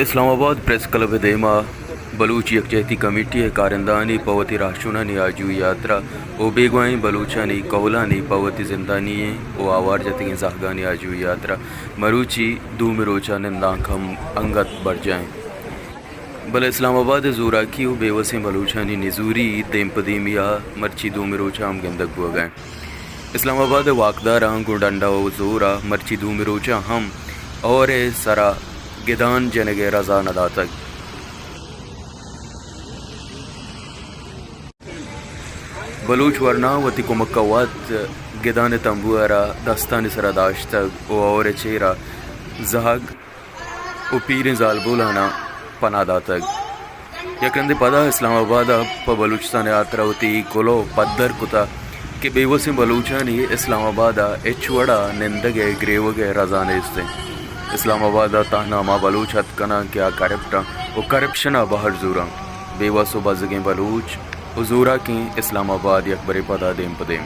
Islamabad press club देमा Baloch Yakjehti committee कारंदानी पवती राशुनानी आजू यात्रा ओ बेगवाई बलूचानी कौलानी पवती जिंदानी ओ आवार जतिंग जाहगानी आजू यात्रा मरूची दूमिरोचा निंदाखम अंगत बढ़ जाएं बल इस्लामाबाद जोराकी ओ बेवसे बलूचानी निजूरी देमपदीमिया मर्ची दूमिरोचा हम गंदक बुआ गए इस्लामाबाद वाकदारा गुडंडा ओ जोरा मर्ची दूमिरोचा हम और सरा गिदान जनगे रजा नदातक बलूच वरना वती कुमक्कवात गिदान तंबुआरा दस्तान सरा दाश्तक और चेरा जहाग ओ पीर जालबुलाना पनादातक यकरंदे पदा इस्लामाबाद प बलूचिस्तान यात्रा होती कोलो पद्दर कुता के बेवसे बलूचानी इस्लामाबाद एचवड़ा निंदगे ग्रेवगे रजाने इसते इस्लामाबाद ताहनामा बलूच हत कना क्या करप्टा वो करप्शना बाहर जूरा बेवसो बजगे बलूच उजूरा की इस्लामाबाद यकबरे पदा देम पदेम।